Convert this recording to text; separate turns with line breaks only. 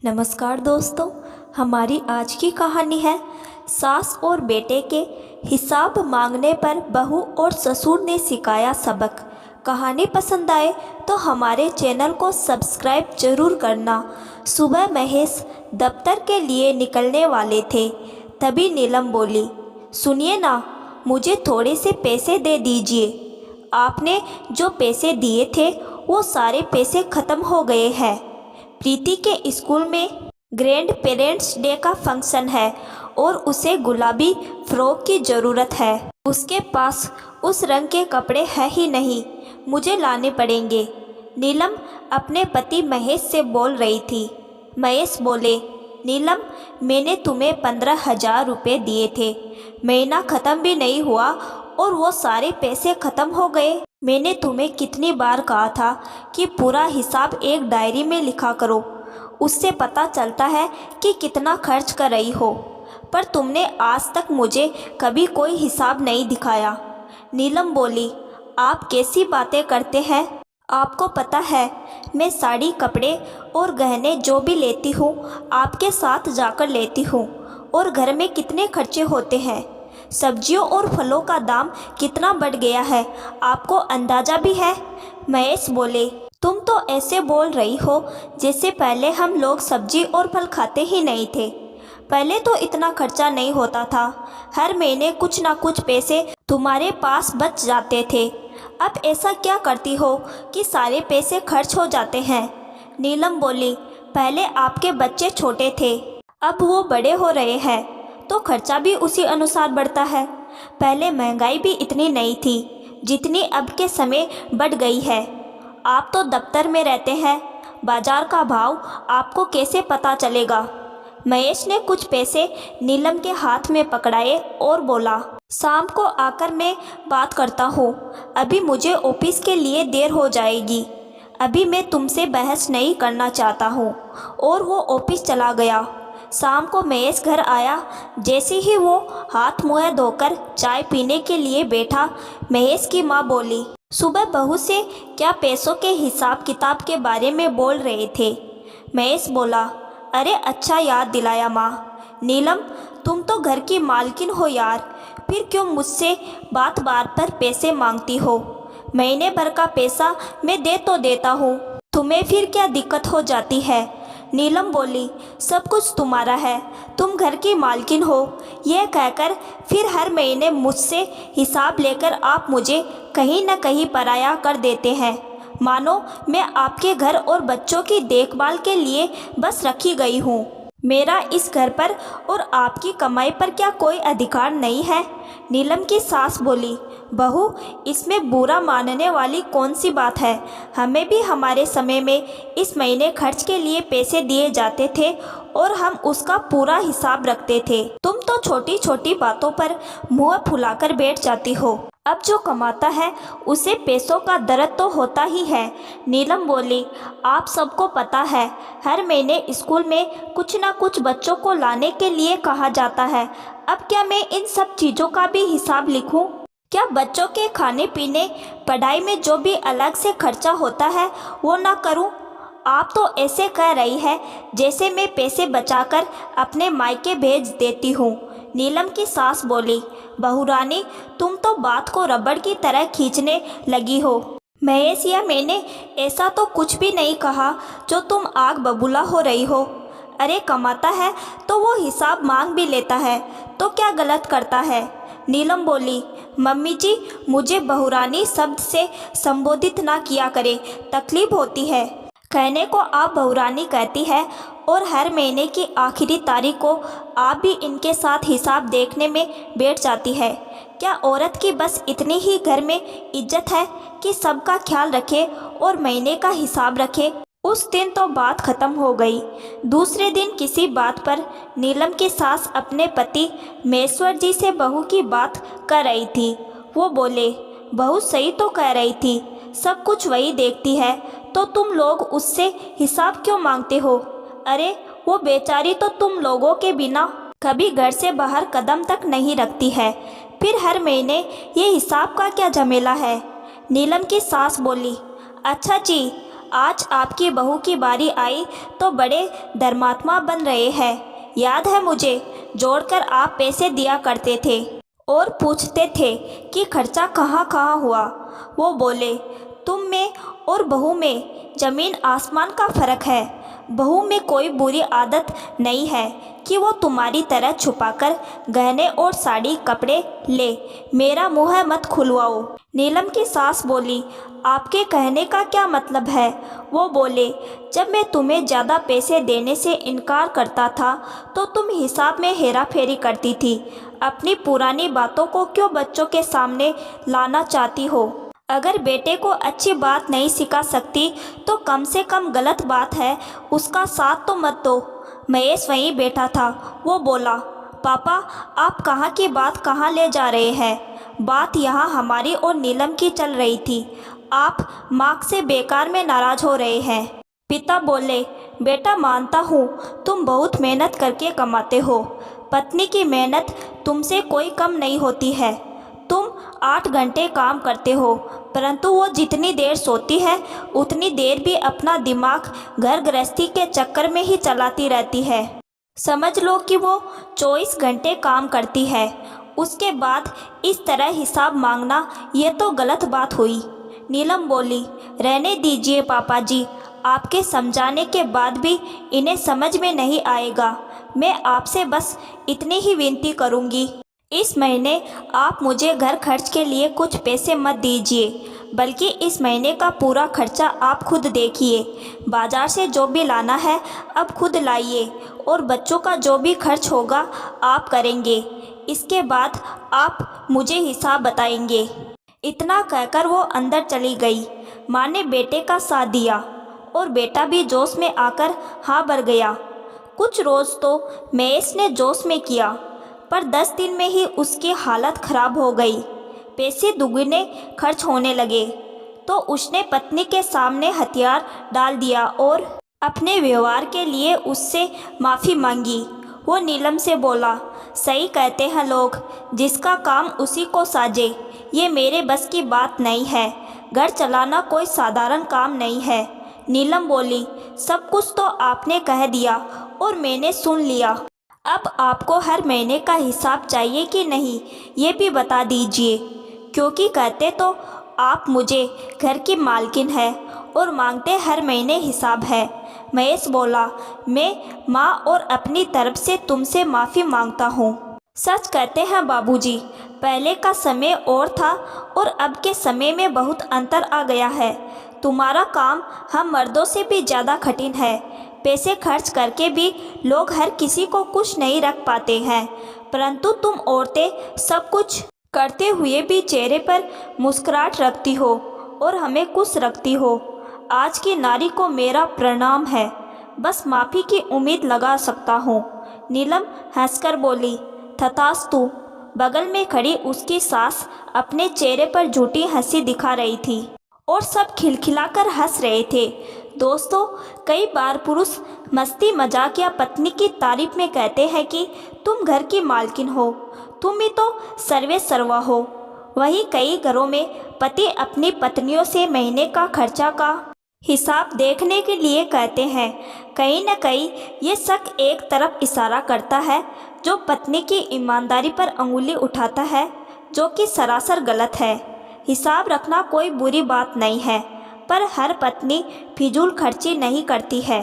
नमस्कार दोस्तों, हमारी आज की कहानी है सास और बेटे के हिसाब मांगने पर बहू और ससुर ने सिखाया सबक। कहानी पसंद आए तो हमारे चैनल को सब्सक्राइब जरूर करना। सुबह महेश दफ्तर के लिए निकलने वाले थे, तभी नीलम बोली, सुनिए ना, मुझे थोड़े से पैसे दे दीजिए। आपने जो पैसे दिए थे वो सारे पैसे ख़त्म हो गए हैं। प्रीति के स्कूल में ग्रैंड पेरेंट्स डे का फंक्शन है और उसे गुलाबी फ्रॉक की ज़रूरत है। उसके पास उस रंग के कपड़े हैं ही नहीं, मुझे लाने पड़ेंगे। नीलम अपने पति महेश से बोल रही थी। महेश बोले, नीलम, मैंने तुम्हें 15,000 रुपये दिए थे, महीना ख़त्म भी नहीं हुआ और वो सारे पैसे ख़त्म हो गए। मैंने तुम्हें कितनी बार कहा था कि पूरा हिसाब एक डायरी में लिखा करो, उससे पता चलता है कि कितना खर्च कर रही हो, पर तुमने आज तक मुझे कभी कोई हिसाब नहीं दिखाया। नीलम बोली, आप कैसी बातें करते हैं? आपको पता है मैं साड़ी, कपड़े और गहने जो भी लेती हूँ आपके साथ जाकर लेती हूँ, और घर में कितने खर्चे होते हैं। सब्जियों और फलों का दाम कितना बढ़ गया है, आपको अंदाज़ा भी है? महेश बोले, तुम तो ऐसे बोल रही हो जैसे पहले हम लोग सब्जी और फल खाते ही नहीं थे। पहले तो इतना खर्चा नहीं होता था, हर महीने कुछ ना कुछ पैसे तुम्हारे पास बच जाते थे। अब ऐसा क्या करती हो कि सारे पैसे खर्च हो जाते हैं? नीलम बोली, पहले आपके बच्चे छोटे थे, अब वो बड़े हो रहे हैं तो खर्चा भी उसी अनुसार बढ़ता है। पहले महंगाई भी इतनी नहीं थी जितनी अब के समय बढ़ गई है। आप तो दफ्तर में रहते हैं, बाजार का भाव आपको कैसे पता चलेगा? महेश ने कुछ पैसे नीलम के हाथ में पकड़ाए और बोला, शाम को आकर मैं बात करता हूँ, अभी मुझे ऑफिस के लिए देर हो जाएगी। अभी मैं तुमसे बहस नहीं करना चाहता हूँ। और वो ऑफिस चला गया। शाम को महेश घर आया। जैसे ही वो हाथ मुँह धोकर चाय पीने के लिए बैठा, महेश की माँ बोली, सुबह बहू से क्या पैसों के हिसाब किताब के बारे में बोल रहे थे? महेश बोला, अरे अच्छा याद दिलाया माँ। नीलम, तुम तो घर की मालकिन हो यार, फिर क्यों मुझसे बात बात पर पैसे मांगती हो? महीने भर का पैसा मैं दे तो देता हूँ, तुम्हें फिर क्या दिक्कत हो जाती है? नीलम बोली, सब कुछ तुम्हारा है, तुम घर की मालकिन हो। यह कहकर फिर हर महीने मुझसे हिसाब लेकर आप मुझे कहीं न कहीं पराया कर देते हैं, मानो मैं आपके घर और बच्चों की देखभाल के लिए बस रखी गई हूँ। मेरा इस घर पर और आपकी कमाई पर क्या कोई अधिकार नहीं है? नीलम की सास बोली, बहू, इसमें बुरा मानने वाली कौन सी बात है? हमें भी हमारे समय में इस महीने खर्च के लिए पैसे दिए जाते थे और हम उसका पूरा हिसाब रखते थे। तुम तो छोटी छोटी बातों पर मुँह फुलाकर बैठ जाती हो। अब जो कमाता है उसे पैसों का दर्द तो होता ही है। नीलम बोली, आप सबको पता है हर महीने स्कूल में कुछ ना कुछ बच्चों को लाने के लिए कहा जाता है। अब क्या मैं इन सब चीज़ों का भी हिसाब लिखूं? क्या बच्चों के खाने पीने, पढ़ाई में जो भी अलग से खर्चा होता है वो ना करूं? आप तो ऐसे कह रही है जैसे मैं पैसे बचाकर अपने मायके भेज देती हूँ। नीलम की सास बोली, बहू रानी, तुम तो बात को रबड़ की तरह खींचने लगी हो। महेश या मैंने ऐसा तो कुछ भी नहीं कहा जो तुम आग बबूला हो रही हो। अरे कमाता है तो वो हिसाब मांग भी लेता है, तो क्या गलत करता है? नीलम बोली, मम्मी जी, मुझे बहुरानी शब्द से संबोधित ना किया करे, तकलीफ होती है। कहने को आप बहुरानी कहती है और हर महीने की आखिरी तारीख को आप भी इनके साथ हिसाब देखने में बैठ जाती है। क्या औरत की बस इतनी ही घर में इज्जत है कि सबका ख्याल रखे और महीने का हिसाब रखे? उस दिन तो बात खत्म हो गई। दूसरे दिन किसी बात पर नीलम की सास अपने पति महेश्वर जी से बहू की बात कर रही थी। वो बोले, बहू सही तो कह रही थी, सब कुछ वही देखती है, तो तुम लोग उससे हिसाब क्यों मांगते हो? अरे वो बेचारी तो तुम लोगों के बिना कभी घर से बाहर कदम तक नहीं रखती है, फिर हर महीने ये हिसाब का क्या झमेला है? नीलम की सास बोली, अच्छा जी, आज आपकी बहू की बारी आई तो बड़े धर्मात्मा बन रहे हैं। याद है मुझे, जोड़कर आप पैसे दिया करते थे और पूछते थे कि खर्चा कहाँ कहाँ हुआ। वो बोले, तुम में और बहू में ज़मीन आसमान का फ़र्क है। बहू में कोई बुरी आदत नहीं है कि वो तुम्हारी तरह छुपाकर गहने और साड़ी कपड़े ले। मेरा मुँह मत खुलवाओ। नीलम की सास बोली, आपके कहने का क्या मतलब है? वो बोले, जब मैं तुम्हें ज़्यादा पैसे देने से इनकार करता था तो तुम हिसाब में हेरा फेरी करती थी। अपनी पुरानी बातों को क्यों बच्चों के सामने लाना चाहती हो? अगर बेटे को अच्छी बात नहीं सिखा सकती तो कम से कम गलत बात है उसका साथ तो मत दो। महेश वहीं बैठा था। वो बोला, पापा आप कहाँ की बात कहाँ ले जा रहे हैं? बात यहाँ हमारी और नीलम की चल रही थी। आप माँ से बेकार में नाराज़ हो रहे हैं। पिता बोले, बेटा मानता हूँ तुम बहुत मेहनत करके कमाते हो। पत्नी की मेहनत तुमसे कोई कम नहीं होती है। तुम 8 घंटे काम करते हो, परंतु वो जितनी देर सोती है उतनी देर भी अपना दिमाग घर गृहस्थी के चक्कर में ही चलाती रहती है। समझ लो कि वो 24 घंटे काम करती है। उसके बाद इस तरह हिसाब मांगना ये तो गलत बात हुई। नीलम बोली, रहने दीजिए पापा जी, आपके समझाने के बाद भी इन्हें समझ में नहीं आएगा। मैं आपसे बस इतनी ही विनती करूँगी, इस महीने आप मुझे घर खर्च के लिए कुछ पैसे मत दीजिए, बल्कि इस महीने का पूरा खर्चा आप खुद देखिए। बाज़ार से जो भी लाना है अब खुद लाइए और बच्चों का जो भी खर्च होगा आप करेंगे। इसके बाद आप मुझे हिसाब बताएंगे। इतना कहकर वो अंदर चली गई। माँ ने बेटे का साथ दिया और बेटा भी जोश में आकर हाँ भर गया। कुछ रोज़ तो महेश ने जोश में किया, पर 10 दिन में ही उसकी हालत ख़राब हो गई। पैसे दुगने खर्च होने लगे तो उसने पत्नी के सामने हथियार डाल दिया और अपने व्यवहार के लिए उससे माफ़ी मांगी। वो नीलम से बोला, सही कहते हैं लोग, जिसका काम उसी को साजे। ये मेरे बस की बात नहीं है। घर चलाना कोई साधारण काम नहीं है। नीलम बोली, सब कुछ तो आपने कह दिया और मैंने सुन लिया। अब आपको हर महीने का हिसाब चाहिए कि नहीं ये भी बता दीजिए, क्योंकि कहते तो आप मुझे घर की मालकिन है और मांगते हर महीने हिसाब है। महेश बोला, मैं माँ और अपनी तरफ से तुमसे माफ़ी मांगता हूँ। सच कहते हैं बाबूजी, पहले का समय और था और अब के समय में बहुत अंतर आ गया है। तुम्हारा काम हम मर्दों से भी ज़्यादा कठिन है। पैसे खर्च करके भी लोग हर किसी को खुश नहीं रख पाते हैं, परंतु तुम औरतें सब कुछ करते हुए भी चेहरे पर मुस्कुराहट रखती हो और हमें खुश रखती हो। आज की नारी को मेरा प्रणाम है। बस माफ़ी की उम्मीद लगा सकता हूँ। नीलम हंसकर बोली, तथास्तु। बगल में खड़ी उसकी सास अपने चेहरे पर झूठी हंसी दिखा रही थी और सब खिलखिलाकर हंस रहे थे। दोस्तों, कई बार पुरुष मस्ती मजाक या पत्नी की तारीफ में कहते हैं कि तुम घर की मालकिन हो, तुम ही तो सर्वे सर्वा हो। वहीं कई घरों में पति अपनी पत्नियों से महीने का खर्चा का हिसाब देखने के लिए कहते हैं। कहीं न कहीं ये शक एक तरफ इशारा करता है, जो पत्नी की ईमानदारी पर अंगुली उठाता है, जो कि सरासर गलत है। हिसाब रखना कोई बुरी बात नहीं है, पर हर पत्नी फिजूल खर्ची नहीं करती है।